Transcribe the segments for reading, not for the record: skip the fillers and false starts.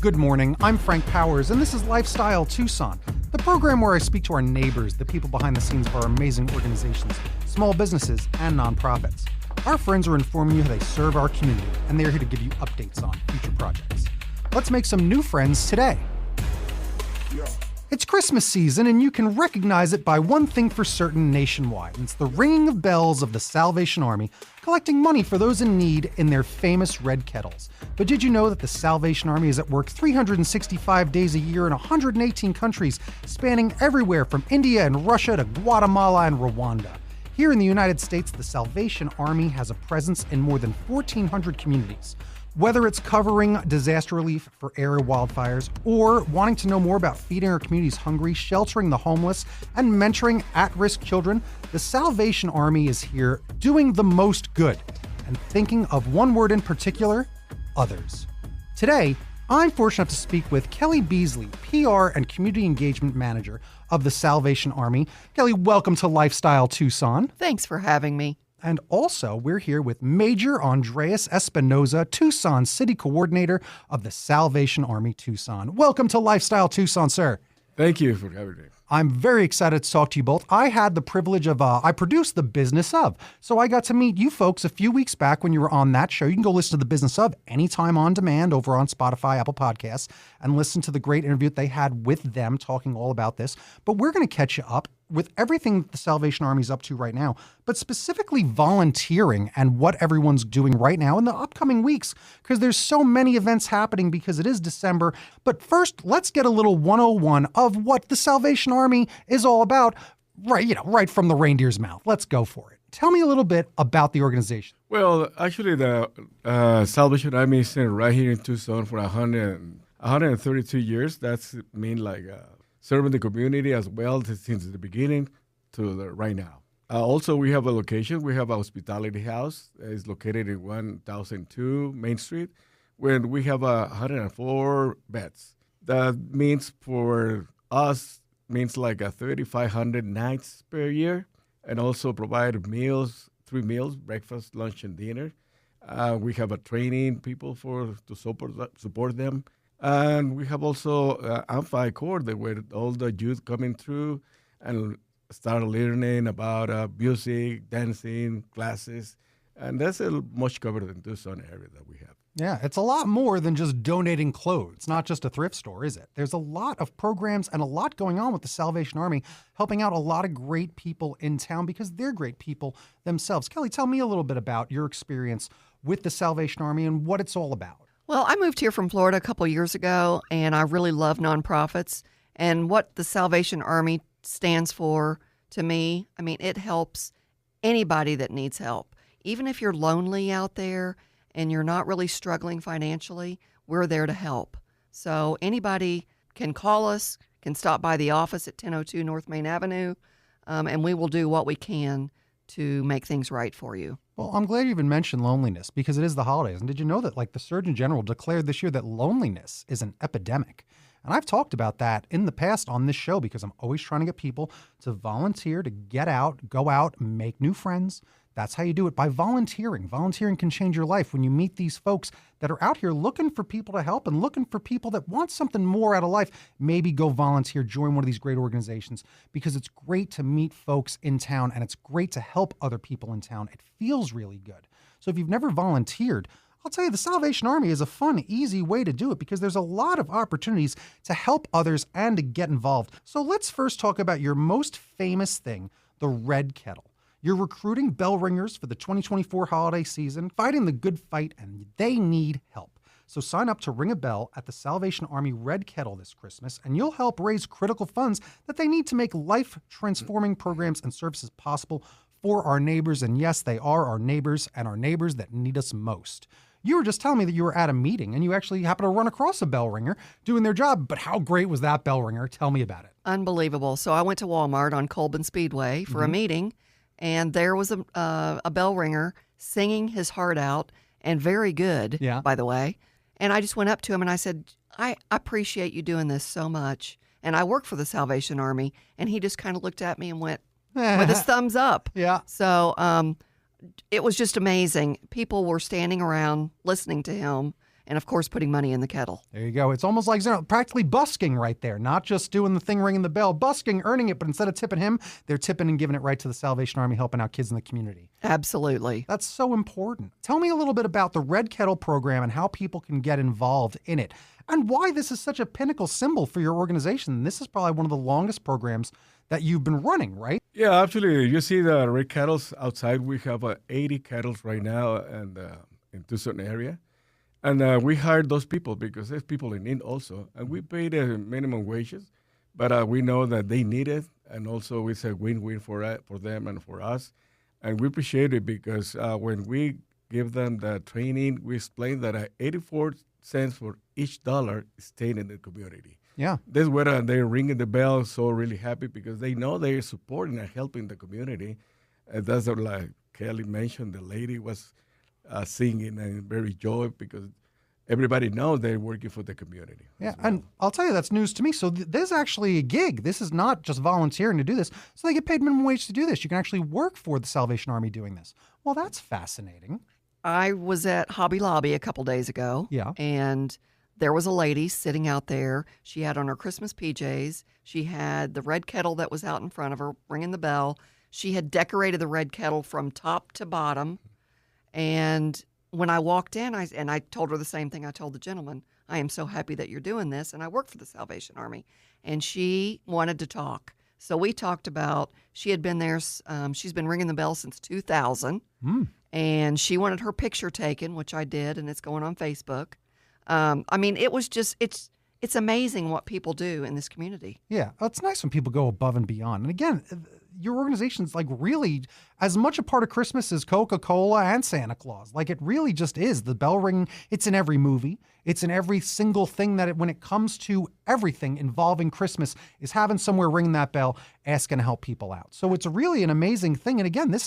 Good morning, I'm Frank Powers, and this is Lifestyle Tucson, the program where I speak to our neighbors, the people behind the scenes of our amazing organizations, small businesses, and nonprofits. Our friends are informing you how they serve our community, and they're here to give you updates on future projects. Let's make some new friends today. Yeah. It's Christmas season, and you can recognize it by one thing for certain nationwide. It's the ringing of bells of the Salvation Army, collecting money for those in need in their famous red kettles. But did you know that the Salvation Army is at work 365 days a year in 118 countries, spanning everywhere from India and Russia to Guatemala and Rwanda? Here in the United States, the Salvation Army has a presence in more than 1,400 communities. Whether it's covering disaster relief for area wildfires or wanting to know more about feeding our communities hungry, sheltering the homeless, and mentoring at-risk children, the Salvation Army is here doing the most good and thinking of one word in particular, others. Today, I'm fortunate enough to speak with Kelli Beasley, PR and Community Engagement Manager of the Salvation Army. Kelli, welcome to Lifestyle Tucson. Thanks for having me. And also, we're here with Major Andreas Espinoza, Tucson City Coordinator of the Salvation Army Tucson. Welcome to Lifestyle Tucson, sir. Thank you for having me. I'm very excited to talk to you both. I had the privilege of, I produced The Business Of. So I got to meet you folks a few weeks back when you were on that show. You can go listen to The Business Of anytime on demand over on Spotify, Apple Podcasts, and listen to the great interview that they had with them talking all about this. But we're going to catch you up with everything the Salvation Army is up to right now, but specifically volunteering and what everyone's doing right now in the upcoming weeks, because there's so many events happening because it is December. But first, let's get a little 101 of what the Salvation Army is all about, right from the reindeer's mouth. Let's go for it. Tell me a little bit about the organization. Well, actually, the Salvation Army is right here in Tucson for 132 years. That's serving the community as well since the beginning to right now. Also, we have a location. We have a hospitality house. It's located in 1002 Main Street, where we have 104 beds. That means for us, like 3,500 nights per year, and also provide meals, 3 meals, breakfast, lunch, and dinner. We have a training people to support them. And we have also Amfi Core, where all the youth coming through and start learning about music, dancing, classes. And that's much covered in Tucson area that we have. Yeah, it's a lot more than just donating clothes. It's not just a thrift store, is it? There's a lot of programs and a lot going on with the Salvation Army, helping out a lot of great people in town because they're great people themselves. Kelli, tell me a little bit about your experience with the Salvation Army and what it's all about. Well, I moved here from Florida a couple years ago, and I really love nonprofits. And what the Salvation Army stands for, to me, it helps anybody that needs help. Even if you're lonely out there and you're not really struggling financially, we're there to help. So anybody can call us, can stop by the office at 1002 North Main Avenue, and we will do what we can to make things right for you. Well, I'm glad you even mentioned loneliness because it is the holidays. And did you know that the Surgeon General declared this year that loneliness is an epidemic? And I've talked about that in the past on this show because I'm always trying to get people to volunteer, to get out, go out, make new friends. That's how you do it, by volunteering. Volunteering can change your life when you meet these folks that are out here looking for people to help and looking for people that want something more out of life. Maybe go volunteer, join one of these great organizations because it's great to meet folks in town and it's great to help other people in town. It feels really good. So if you've never volunteered, I'll tell you, the Salvation Army is a fun, easy way to do it because there's a lot of opportunities to help others and to get involved. So let's first talk about your most famous thing, the red kettle. You're recruiting bell ringers for the 2024 holiday season, fighting the good fight, and they need help. So sign up to ring a bell at the Salvation Army Red Kettle this Christmas, and you'll help raise critical funds that they need to make life-transforming programs and services possible for our neighbors. And yes, they are our neighbors and our neighbors that need us most. You were just telling me that you were at a meeting and you actually happened to run across a bell ringer doing their job. But how great was that bell ringer? Tell me about it. Unbelievable. So I went to Walmart on Colbin Speedway for a meeting, and there was a bell ringer singing his heart out, and very good, by the way. And I just went up to him and I said, I appreciate you doing this so much. And I work for the Salvation Army. And he just kind of looked at me and went with his thumbs up. Yeah. So it was just amazing. People were standing around listening to him and of course putting money in the kettle. There you go. It's almost like practically busking right there. Not just doing the thing, ringing the bell, busking, earning it, but instead of tipping him, they're tipping and giving it right to the Salvation Army, helping out kids in the community. Absolutely. That's so important. Tell me a little bit about the Red Kettle program and how people can get involved in it, and why this is such a pinnacle symbol for your organization. This is probably one of the longest programs that you've been running, right? Yeah, actually, you see the red kettles outside. We have 80 kettles right now and in Tucson area. And we hired those people because there's people in need also. And we pay the minimum wages, but we know that they need it. And also it's a win-win for them and for us. And we appreciate it because when we give them the training, we explain that 84 cents for each dollar is staying in the community. Yeah. This is where they're ringing the bell, so really happy because they know they're supporting and helping the community. And that's like Kelli mentioned, the lady was singing and very joyful because everybody knows they're working for the community. Yeah, well. and I'll tell you, that's news to me. So there's actually a gig. This is not just volunteering to do this. So they get paid minimum wage to do this. You can actually work for the Salvation Army doing this. Well, that's fascinating. I was at Hobby Lobby a couple days ago. Yeah. And there was a lady sitting out there. She had on her Christmas PJs. She had the red kettle that was out in front of her, ringing the bell. She had decorated the red kettle from top to bottom. And when I walked in, I told her the same thing I told the gentleman. I am so happy that you're doing this, and I work for the Salvation Army. And she wanted to talk. So we talked about, she had been there, she's been ringing the bell since 2000. And she wanted her picture taken, which I did, and it's going on Facebook. I mean, it was just, it's amazing what people do in this community. Yeah, it's nice when people go above and beyond. And again, your organization's like really as much a part of Christmas as Coca-Cola and Santa Claus. Like it really just is. The bell ring, it's in every movie. It's in every single thing when it comes to everything involving Christmas is having somewhere ringing that bell, asking to help people out. So it's really an amazing thing. And again, it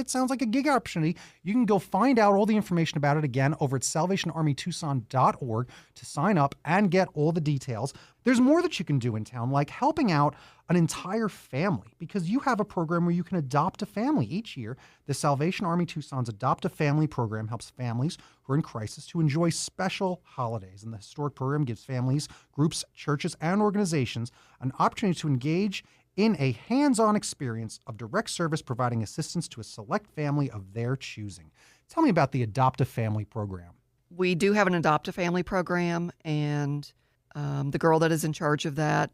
sounds like a gig opportunity. You can go find out all the information about it again over at salvationarmytucson.org to sign up and get all the details. There's more that you can do in town, like helping out an entire family, because you have a program where you can adopt a family each year. The Salvation Army Tucson's Adopt a Family program helps families who are in crisis to enjoy special holidays. And the historic program gives families, groups, churches, and organizations an opportunity to engage in a hands-on experience of direct service, providing assistance to a select family of their choosing. Tell me about the Adopt a Family program. We do have an Adopt a Family program, and the girl that is in charge of that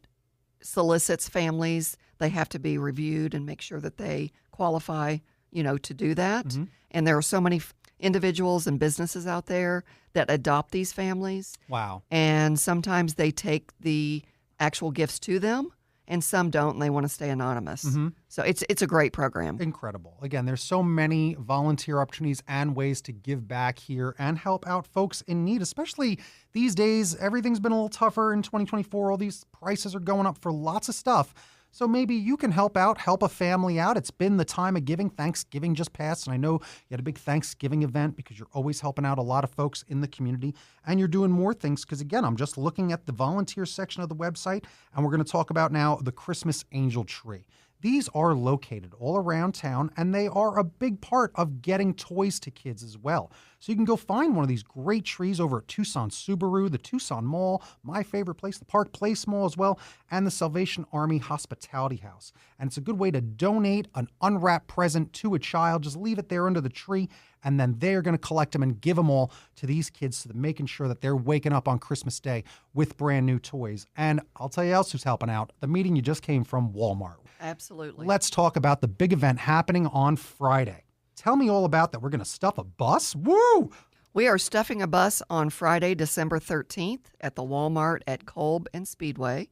solicits families. They have to be reviewed and make sure that they qualify, to do that. Mm-hmm. And there are so many individuals and businesses out there that adopt these families. Wow. And sometimes they take the actual gifts to them, and some don't, and they want to stay anonymous. Mm-hmm. So it's a great program. Incredible. Again, there's so many volunteer opportunities and ways to give back here and help out folks in need, especially these days. Everything's been a little tougher in 2024. All these prices are going up for lots of stuff. So maybe you can help a family out. It's been the time of giving. Thanksgiving just passed, and I know you had a big Thanksgiving event because you're always helping out a lot of folks in the community, and you're doing more things because, again, I'm just looking at the volunteer section of the website, and we're going to talk about now the Christmas Angel Tree. These are located all around town, and they are a big part of getting toys to kids as well. So you can go find one of these great trees over at Tucson Subaru, the Tucson Mall, my favorite place, the Park Place Mall as well, and the Salvation Army Hospitality House. And it's a good way to donate an unwrapped present to a child. Just leave it there under the tree, and then they're going to collect them and give them all to these kids, so they're making sure that they're waking up on Christmas Day with brand new toys. And I'll tell you else who's helping out. The meeting you just came from, Walmart. Absolutely. Let's talk about the big event happening on Friday. Tell me all about that. We're going to stuff a bus? Woo! We are stuffing a bus on Friday, December 13th at the Walmart at Kolb and Speedway.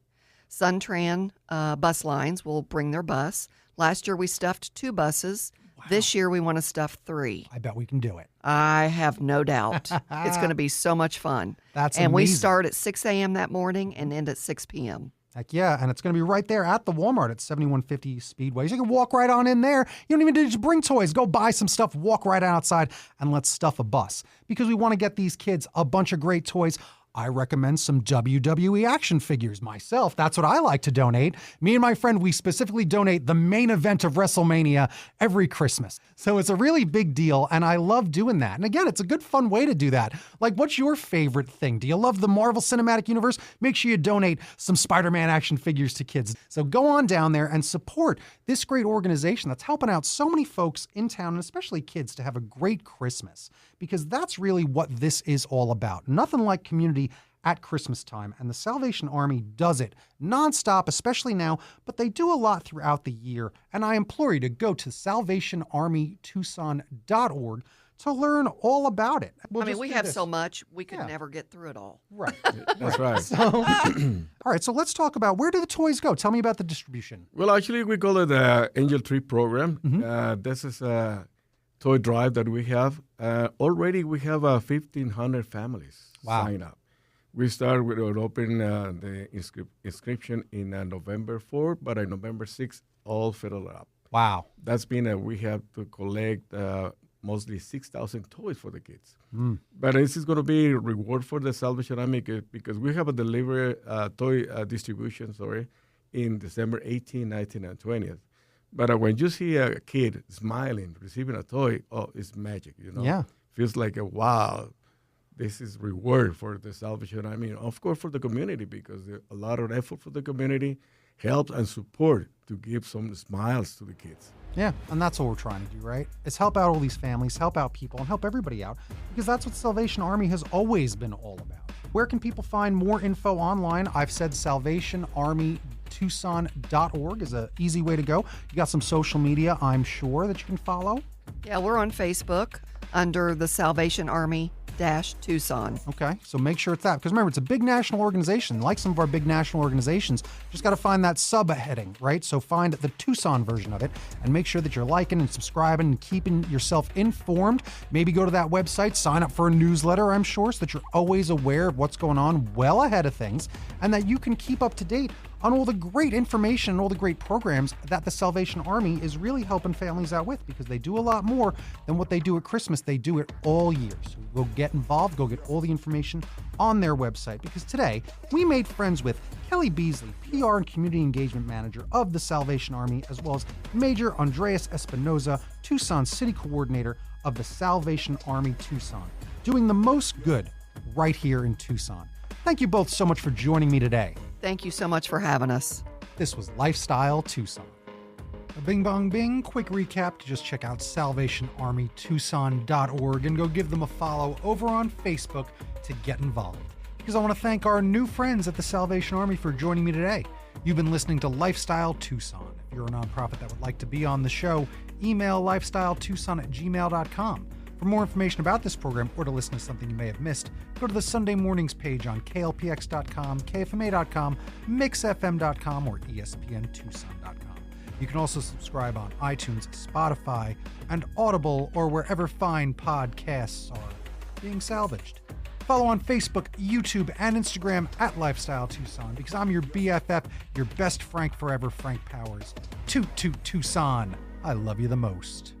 Suntran bus lines will bring their bus. Last year we stuffed 2 buses. Wow. This year we want to stuff 3. I bet we can do it. I have no doubt. It's going to be so much fun. That's amazing. And we start at 6 a.m. that morning and end at 6 p.m. Heck yeah, and it's going to be right there at the Walmart at 7150 Speedway. So you can walk right on in there. You don't even need to bring toys. Go buy some stuff, walk right outside, and let's stuff a bus. Because we want to get these kids a bunch of great toys. I recommend some WWE action figures myself. That's what I like to donate. Me and my friend, we specifically donate the main event of WrestleMania every Christmas. So it's a really big deal, and I love doing that. And again, it's a good, fun way to do that. Like, what's your favorite thing? Do you love the Marvel Cinematic Universe? Make sure you donate some Spider-Man action figures to kids. So go on down there and support this great organization that's helping out so many folks in town, and especially kids, to have a great Christmas, because that's really what this is all about. Nothing like community at Christmas time, and the Salvation Army does it nonstop, especially now, but they do a lot throughout the year, and I implore you to go to salvationarmytucson.org to learn all about it. We have so much, we could never get through it all. Right. That's right. So, all right, so let's talk about, where do the toys go? Tell me about the distribution. Well, actually, we call it the Angel Tree Program. This is a toy drive that we have. Already, we have 1,500 families sign up. We start with open the inscription in November 4th, but on November 6th, all filled up. Wow. That's been we have to collect mostly 6,000 toys for the kids. But this is going to be a reward for the Salvation Army because we have a delivery toy distribution, in December 18, 19, and 20th. But when you see a kid smiling, receiving a toy, it's magic, Yeah. Feels like wow. This is reward for the Salvation Army, of course, for the community, because a lot of effort for the community helps and support to give some smiles to the kids. Yeah, and that's what we're trying to do, right? Is help out all these families, help out people, and help everybody out, because that's what Salvation Army has always been all about. Where can people find more info online? I've said salvationarmytucson.org is an easy way to go. You got some social media, I'm sure, that you can follow. Yeah, we're on Facebook under the Salvation Army Tucson. Okay, so make sure it's that, because remember, it's a big national organization. Like some of our big national organizations, just got to find that subheading, right? So find the Tucson version of it and make sure that you're liking and subscribing and keeping yourself informed. Maybe go to that website, sign up for a newsletter, I'm sure, so that you're always aware of what's going on well ahead of things, and that you can keep up to date on all the great information and all the great programs that the Salvation Army is really helping families out with, because they do a lot more than what they do at Christmas. They do it all year. So go get involved, go get all the information on their website, because today we made friends with Kelli Beasley, PR and Community Engagement Manager of the Salvation Army, as well as Major Andreas Espinoza, Tucson City Coordinator of the Salvation Army Tucson, doing the most good right here in Tucson. Thank you both so much for joining me today. Thank you so much for having us. This was Lifestyle Tucson. A bing bong bing, quick recap to just check out salvationarmytucson.org and go give them a follow over on Facebook to get involved. Because I want to thank our new friends at the Salvation Army for joining me today. You've been listening to Lifestyle Tucson. If you're a nonprofit that would like to be on the show, email lifestyletucson@gmail.com. For more information about this program or to listen to something you may have missed, go to the Sunday Mornings page on klpx.com, kfma.com, mixfm.com, or espntucson.com. You can also subscribe on iTunes, Spotify, and Audible, or wherever fine podcasts are being salvaged. Follow on Facebook, YouTube, and Instagram at Lifestyle Tucson, because I'm your BFF, your best Frank forever, Frank Powers. Toot toot Tucson. I love you the most.